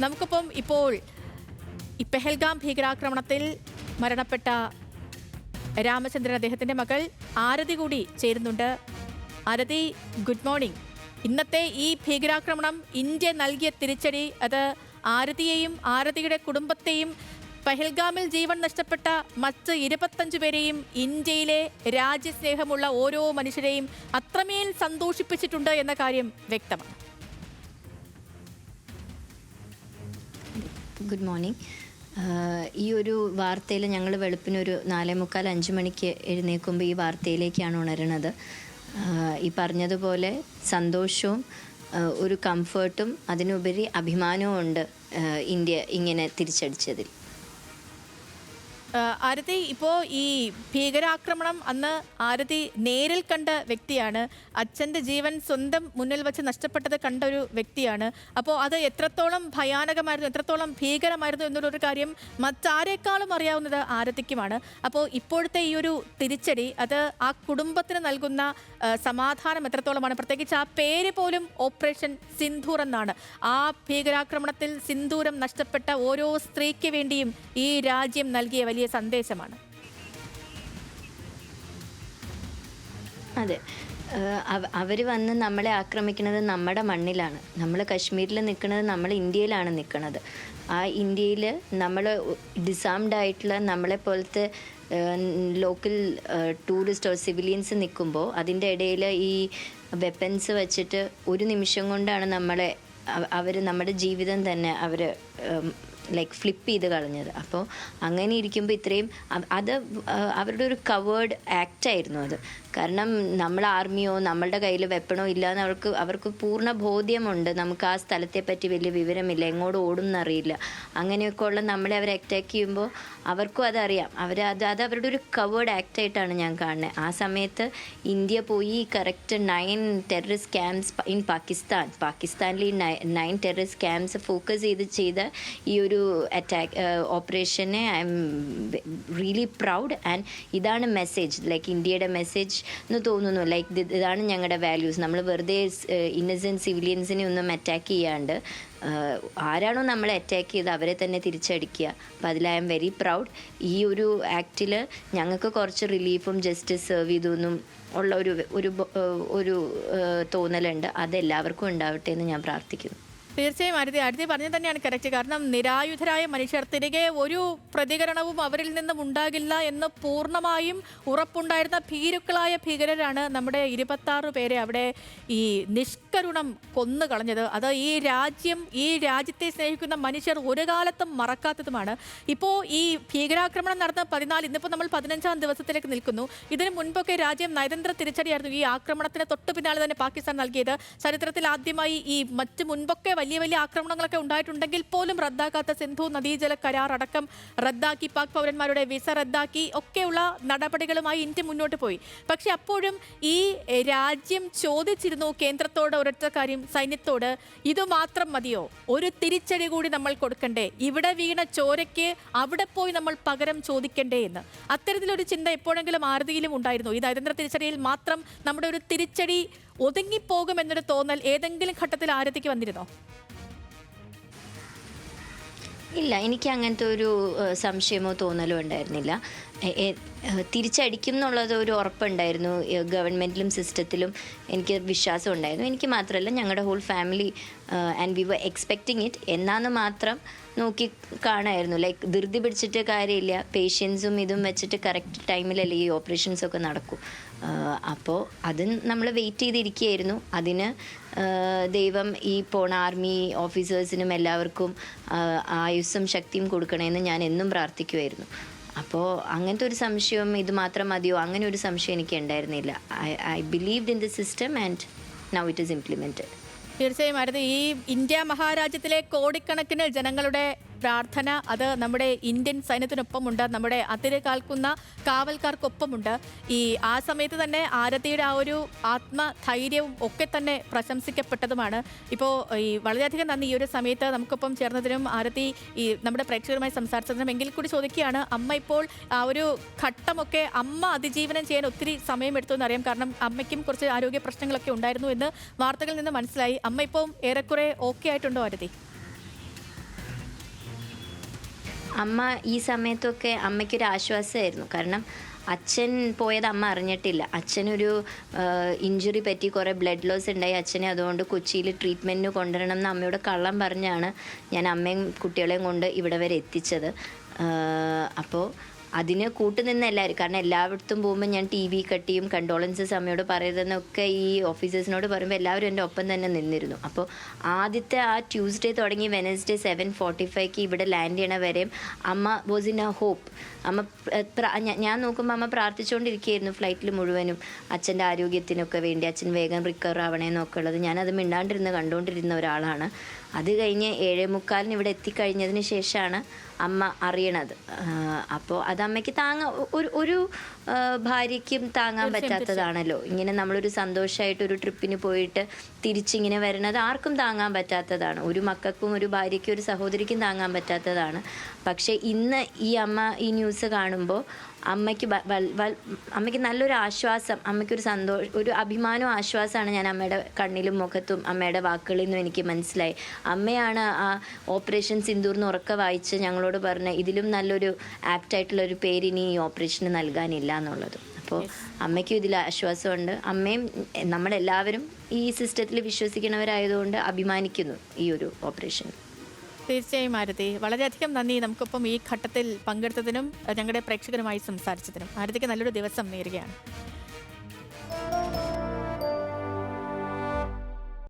നമുക്കിപ്പം ഇപ്പോൾ ഈ പെഹൽഗാം ഭീകരാക്രമണത്തിൽ മരണപ്പെട്ട രാമചന്ദ്രൻ അദ്ദേഹത്തിന്റെ മകൾ ആരതി കൂടി ചേരുന്നുണ്ട്. ആരതി, ഗുഡ് മോർണിംഗ്. ഇന്നത്തെ ഈ ഭീകരാക്രമണം, ഇന്ത്യ നൽകിയ തിരിച്ചടി, അത് ആരതിയെയും ആരതിയുടെ കുടുംബത്തെയും പെഹൽഗാമിൽ ജീവൻ നഷ്ടപ്പെട്ട മറ്റ് 25 പേരെയും ഇന്ത്യയിലെ രാജ്യസ്നേഹമുള്ള ഓരോ മനുഷ്യരെയും അത്രമേൽ സന്തോഷിപ്പിച്ചിട്ടുണ്ട് എന്ന കാര്യം വ്യക്തമാണ്. Good morning. ഈ ഒരു വാർത്തയിൽ ഞങ്ങൾ വെളുപ്പിനൊരു 4:45-5 മണിക്ക് എഴുന്നേൽക്കുമ്പോൾ ഈ വാർത്തയിലേക്കാണ് ഉണരുന്നത്. ഈ പറഞ്ഞതുപോലെ സന്തോഷവും ഒരു കംഫേർട്ടും അതിനുപരി അഭിമാനവും ഉണ്ട് ഇന്ത്യ ഇങ്ങനെ തിരിച്ചടിച്ചതിൽ. ആരതി, ഇപ്പോൾ ഈ ഭീകരാക്രമണം അന്ന് ആരതി നേരിൽ കണ്ട വ്യക്തിയാണ്. അച്ഛൻ്റെ ജീവൻ സ്വന്തം മുന്നിൽ വെച്ച് നഷ്ടപ്പെട്ടത് കണ്ട ഒരു വ്യക്തിയാണ്. അപ്പോൾ അത് എത്രത്തോളം ഭയാനകമായിരുന്നു, എത്രത്തോളം ഭീകരമായിരുന്നു എന്നുള്ളൊരു കാര്യം മറ്റാരേക്കാളും അറിയാവുന്നത് ആരതിക്കുമാണ്. അപ്പോൾ ഇപ്പോഴത്തെ ഈ ഒരു തിരിച്ചടി, അത് ആ കുടുംബത്തിന് നൽകുന്ന സമാധാനം എത്രത്തോളമാണ്? പ്രത്യേകിച്ച് ആ പേര് പോലും ഓപ്പറേഷൻ സിന്ദൂർ എന്നാണ്. ആ ഭീകരാക്രമണത്തിൽ സിന്ദൂരം നഷ്ടപ്പെട്ട ഓരോ സ്ത്രീക്ക് വേണ്ടിയും ഈ രാജ്യം നൽകിയ വലിയ സന്ദേശമാണ്. അതെ, അവർ വന്ന് നമ്മളെ ആക്രമിക്കുന്നത് നമ്മുടെ മണ്ണിലാണ്. നമ്മൾ കശ്മീരിൽ നിൽക്കുന്നത്, നമ്മൾ ഇന്ത്യയിലാണ് നിൽക്കുന്നത്. ആ ഇന്ത്യയിൽ നമ്മൾ ഡിസാംഡ് ആയിട്ടുള്ള നമ്മളെ പോലത്തെ ലോക്കൽ ടൂറിസ്റ്റ് സിവിലിയൻസ് നിൽക്കുമ്പോൾ അതിൻ്റെ ഇടയിൽ ഈ വെപ്പൻസ് വെച്ചിട്ട് ഒരു നിമിഷം കൊണ്ടാണ് അവർ നമ്മുടെ ജീവിതം തന്നെ അവർ ലൈക്ക് ഫ്ലിപ്പ് ചെയ്ത് കളഞ്ഞത്. അപ്പോൾ അങ്ങനെ ഇരിക്കുമ്പോൾ ഇത്രയും അത് അവരുടെ ഒരു കവേർഡ് ആക്റ്റായിരുന്നു അത്. കാരണം നമ്മൾ ആർമിയോ നമ്മളുടെ കയ്യിൽ വെപ്പണോ ഇല്ലയെന്ന് അവർക്ക് പൂർണ്ണ ബോധ്യമുണ്ട്. നമുക്ക് ആ സ്ഥലത്തെ പറ്റി വലിയ വിവരമില്ല, എങ്ങോട്ട് ഓടും എന്നറിയില്ല. അങ്ങനെയൊക്കെ ഉള്ള നമ്മളെ അവർ അറ്റാക്ക് ചെയ്യുമ്പോൾ അവർക്കും അതറിയാം. അത് അവരുടെ ഒരു കവേർഡ് ആക്റ്റായിട്ടാണ് ഞാൻ കാണുന്നത്. ആ സമയത്ത് ഇന്ത്യ പോയി കറക്റ്റ് 9 ടെററിസ്റ്റ് ക്യാമ്പ്സ് ഇൻ പാകിസ്ഥാനിൽ ഈ 9 ടെററിസ്റ്റ് ക്യാമ്പ്സ് ഫോക്കസ് ചെയ്ത ഈ ഒരു ഓപ്പറേഷനെ I am really proud. And ഇതാണ് മെസ്സേജ്, ലൈക്ക് ഇന്ത്യയുടെ മെസ്സേജ് എന്ന് തോന്നുന്നു. ലൈക്ക് ഇതാണ് ഞങ്ങളുടെ വാല്യൂസ്. നമ്മൾ വെറുതെ ഇന്നസെൻറ്റ് സിവിലിയൻസിനെ ഒന്നും അറ്റാക്ക് ചെയ്യാണ്ട് ആരാണോ നമ്മളെ അറ്റാക്ക് ചെയ്ത് അവരെ തന്നെ തിരിച്ചടിക്കുക. അപ്പോൾ അതിൽ ഐ എം വെരി പ്രൗഡ്. ഈ ഒരു ആക്റ്റിൽ ഞങ്ങൾക്ക് കുറച്ച് റിലീഫും ജസ്റ്റിസ് സെർവ് ചെയ്തു എന്നും ഉള്ള ഒരു തോന്നലുണ്ട്. അതെല്ലാവർക്കും ഉണ്ടാവട്ടെ എന്ന് ഞാൻ പ്രാർത്ഥിക്കുന്നു. തീർച്ചയായും ആരതി പറഞ്ഞത് തന്നെയാണ് കറക്റ്റ്. കാരണം നിരായുധരായ മനുഷ്യർ തിരികെ ഒരു പ്രതികരണവും അവരിൽ നിന്നും ഉണ്ടാകില്ല എന്ന് പൂർണ്ണമായും ഉറപ്പുണ്ടായിരുന്ന ഭീരുക്കളായ ഭീകരരാണ് നമ്മുടെ 26 പേരെ അവിടെ ഈ നിഷ്കരുണം കൊന്നു കളഞ്ഞത്. അത് ഈ രാജ്യത്തെ സ്നേഹിക്കുന്ന മനുഷ്യർ ഒരു കാലത്തും മറക്കാത്തതുമാണ്. ഇപ്പോൾ ഈ ഭീകരാക്രമണം നടന്ന 14, ഇന്നിപ്പോൾ നമ്മൾ 15-ാം ദിവസത്തിലേക്ക് നിൽക്കുന്നു. ഇതിനു മുൻപൊക്കെ രാജ്യം നയതന്ത്ര തിരിച്ചടിയായിരുന്നു ഈ ആക്രമണത്തിന് തൊട്ടു പിന്നാലെ തന്നെ പാകിസ്ഥാൻ നൽകിയത്. ചരിത്രത്തിൽ ആദ്യമായി ഈ മറ്റ് മുൻപൊക്കെ വലിയ ആക്രമണങ്ങളൊക്കെ ഉണ്ടായിട്ടുണ്ടെങ്കിൽ പോലും റദ്ദാക്കാത്ത സിന്ധു നദീജല കരാർ അടക്കം റദ്ദാക്കി, പാക് പൗരന്മാരുടെ വിസ റദ്ദാക്കി ഒക്കെയുള്ള നടപടികളുമായി ഇന്ത്യ മുന്നോട്ട് പോയി. പക്ഷെ അപ്പോഴും ഈ രാജ്യം ചോദിച്ചിരുന്നു കേന്ദ്രത്തോട് ഒരൊറ്റ കാര്യം, സൈന്യത്തോട്, ഇത് മാത്രം മതിയോ? ഒരു തിരിച്ചടി കൂടി നമ്മൾ കൊടുക്കണ്ടേ? ഇവിടെ വീണ ചോരയ്ക്ക് അവിടെ പോയി നമ്മൾ പകരം ചോദിക്കണ്ടേ എന്ന്. അത്തരത്തിലൊരു ചിന്ത എപ്പോഴെങ്കിലും ആരതിയിലും ഉണ്ടായിരുന്നു? ഈ നയതന്ത്ര തിരിച്ചടിയിൽ മാത്രം നമ്മുടെ ഒരു തിരിച്ചടി ഒതുങ്ങിപ്പോകുമെന്നൊരു തോന്നൽ ഏതെങ്കിലും ഘട്ടത്തിൽ ആരതിക്ക് വന്നിരുന്നോ? ഇല്ല, എനിക്ക് അങ്ങനത്തെ ഒരു സംശയമോ തോന്നലോ ഉണ്ടായിരുന്നില്ല. തിരിച്ചടിക്കും എന്നുള്ളത് ഒരു ഉറപ്പുണ്ടായിരുന്നു. ഗവൺമെൻറ്റിലും സിസ്റ്റത്തിലും എനിക്ക് വിശ്വാസം ഉണ്ടായിരുന്നു. എനിക്ക് മാത്രമല്ല, ഞങ്ങളുടെ whole family and we were expecting it എന്നാന്ന് മാത്രം നോക്കി കാണായിരുന്നു. ലൈക്ക് ധൃതി പിടിച്ചിട്ട് കാര്യമില്ല. പേഷ്യൻസും ഇതും വെച്ചിട്ട് കറക്റ്റ് ടൈമിലല്ലേ ഈ ഓപ്പറേഷൻസൊക്കെ നടക്കും. അപ്പോൾ അത് നമ്മൾ വെയിറ്റ് ചെയ്തിരിക്കുകയായിരുന്നു. അതിന് ദൈവം ഈ പോണ ആർമി ഓഫീസേഴ്സിനും എല്ലാവർക്കും ആയുസ്സും ശക്തിയും കൊടുക്കണമെന്ന് ഞാൻ എന്നും പ്രാർത്ഥിക്കുമായിരുന്നു. അപ്പോൾ അങ്ങനത്തെ ഒരു സംശയം, ഇത് മാത്രം മതിയോ, അങ്ങനെ ഒരു സംശയം എനിക്ക് ഉണ്ടായിരുന്നില്ല. I believed in the system and now it is implemented. തീർച്ചയായും ആയിരുന്നു. ഈ ഇന്ത്യ മഹാരാജ്യത്തിലെ കോടിക്കണക്കിന് ജനങ്ങളുടെ പ്രാർത്ഥന അത് നമ്മുടെ ഇന്ത്യൻ സൈന്യത്തിനൊപ്പമുണ്ട്, നമ്മുടെ അതിര് കാൽക്കുന്ന കാവൽക്കാർക്കൊപ്പമുണ്ട്. ആ സമയത്ത് തന്നെ ആരതിയുടെ ആ ഒരു ആത്മധൈര്യവും ഒക്കെ തന്നെ പ്രശംസിക്കപ്പെട്ടതുമാണ്. ഇപ്പോൾ വളരെയധികം നന്ദി ഈ ഒരു സമയത്ത് നമുക്കൊപ്പം ചേർന്നതിനും ആരതി നമ്മുടെ പ്രേക്ഷകരുമായി സംസാരിച്ചതിനും. എങ്കിൽ കൂടി ചോദിക്കുകയാണ്, അമ്മ ഇപ്പോൾ ആ ഒരു ഘട്ടമൊക്കെ അമ്മ അതിജീവനം ചെയ്യാൻ ഒത്തിരി സമയമെടുത്തു എന്നറിയാം. കാരണം അമ്മയ്ക്കും കുറച്ച് ആരോഗ്യ പ്രശ്നങ്ങളൊക്കെ ഉണ്ടായിരുന്നു എന്ന് വാർത്തകളിൽ നിന്ന് മനസ്സിലായി. അമ്മ ഇപ്പോൾ ഏറെക്കുറെ ഓക്കെ ആയിട്ടുണ്ടോ ആരതി? അമ്മ ഈ സമയത്തൊക്കെ അമ്മയ്ക്കൊരു ആശ്വാസമായിരുന്നു. കാരണം അച്ഛൻ പോയത് അമ്മ അറിഞ്ഞിട്ടില്ല. അച്ഛനൊരു ഇഞ്ചുറി പറ്റി, കുറേ ബ്ലഡ് ലോസ് ഉണ്ടായി. അച്ഛനെ അതുകൊണ്ട് കൊച്ചിയിൽ ട്രീറ്റ്മെൻറ്റിന് കൊണ്ടുവരണം എന്ന് അമ്മയോട് കള്ളം പറഞ്ഞാണ് ഞാൻ അമ്മയും കുട്ടികളെയും കൊണ്ട് ഇവിടെ വരെ എത്തിച്ചത്. അപ്പോൾ അതിന് കൂട്ടുനിന്ന എല്ലാവരും, കാരണം എല്ലായിടത്തും പോകുമ്പോൾ ഞാൻ ടി വി കട്ടിയും കണ്ടോളൻസസ് അമ്മയോട് പറയരുതെന്നൊക്കെ ഈ ഓഫീസേഴ്സിനോട് പറയുമ്പോൾ എല്ലാവരും എൻ്റെ ഒപ്പം തന്നെ നിന്നിരുന്നു. അപ്പോൾ ആദ്യത്തെ ആ ട്യൂസ്ഡേ തുടങ്ങി വെനസ്ഡേ 7:45 ഇവിടെ ലാൻഡ് ചെയ്യണ വരെയും അമ്മ വാസ് ഇൻ എ ഹോപ്പ്. അമ്മ ഞാൻ നോക്കുമ്പോൾ അമ്മ പ്രാർത്ഥിച്ചുകൊണ്ടിരിക്കുകയായിരുന്നു ഫ്ലൈറ്റിൽ മുഴുവനും അച്ഛൻ്റെ ആരോഗ്യത്തിനൊക്കെ വേണ്ടി, അച്ഛൻ വേഗം റിക്കവർ ആവണേന്നൊക്കെ ഉള്ളത്. ഞാനത് മിണ്ടാണ്ടിരുന്ന് കണ്ടുകൊണ്ടിരുന്ന ഒരാളാണ്. അത് കഴിഞ്ഞ് 7:45 ഇവിടെ എത്തിക്കഴിഞ്ഞതിന് ശേഷമാണ് അമ്മ അറിയണത്. അപ്പോൾ അത് അമ്മയ്ക്ക് ഒരു ഭാര്യയ്ക്കും താങ്ങാൻ പറ്റാത്തതാണല്ലോ. ഇങ്ങനെ നമ്മളൊരു സന്തോഷമായിട്ട് ഒരു ട്രിപ്പിന് പോയിട്ട് തിരിച്ചിങ്ങനെ വരുന്നത് ആർക്കും താങ്ങാൻ പറ്റാത്തതാണ്. ഒരു മക്കൾക്കും ഒരു ഭാര്യയ്ക്കും ഒരു സഹോദരിക്കും താങ്ങാൻ പറ്റാത്തതാണ്. പക്ഷേ ഇന്ന് ഈ അമ്മ ഈ ന്യൂസ് കാണുമ്പോൾ അമ്മയ്ക്ക് നല്ലൊരു ആശ്വാസം, അമ്മയ്ക്കൊരു സന്തോഷം, ഒരു അഭിമാനവും ആശ്വാസമാണ് ഞാൻ അമ്മയുടെ കണ്ണിലും മുഖത്തും അമ്മയുടെ വാക്കുകളിൽ നിന്നും എനിക്ക് മനസ്സിലായി. അമ്മയാണ് ആ ഓപ്പറേഷൻ സിന്ദൂർ എന്ന് ഉറക്കെ വായിച്ച് ഞങ്ങളോട് പറഞ്ഞ ഇതിലും നല്ലൊരു ആപ്റ്റായിട്ടുള്ളൊരു പേര് ഇനി ഈ ഓപ്പറേഷന് നൽകാനില്ല എന്നുള്ളത്. അപ്പോൾ അമ്മയ്ക്കും ഇതിൽ ആശ്വാസമുണ്ട്. അമ്മയും നമ്മളെല്ലാവരും ഈ സിസ്റ്റത്തിൽ വിശ്വസിക്കുന്നവരായതുകൊണ്ട് അഭിമാനിക്കുന്നു ഈ ഒരു ഓപ്പറേഷൻ. തീർച്ചയായും ആരതി, വളരെയധികം നന്ദി നമുക്കൊപ്പം ഈ ഘട്ടത്തിൽ പങ്കെടുത്തതിനും ഞങ്ങളുടെ പ്രേക്ഷകരുമായി സംസാരിച്ചതിനും. ആരതിക്ക് നല്ലൊരു ദിവസം നേരുകയാണ്.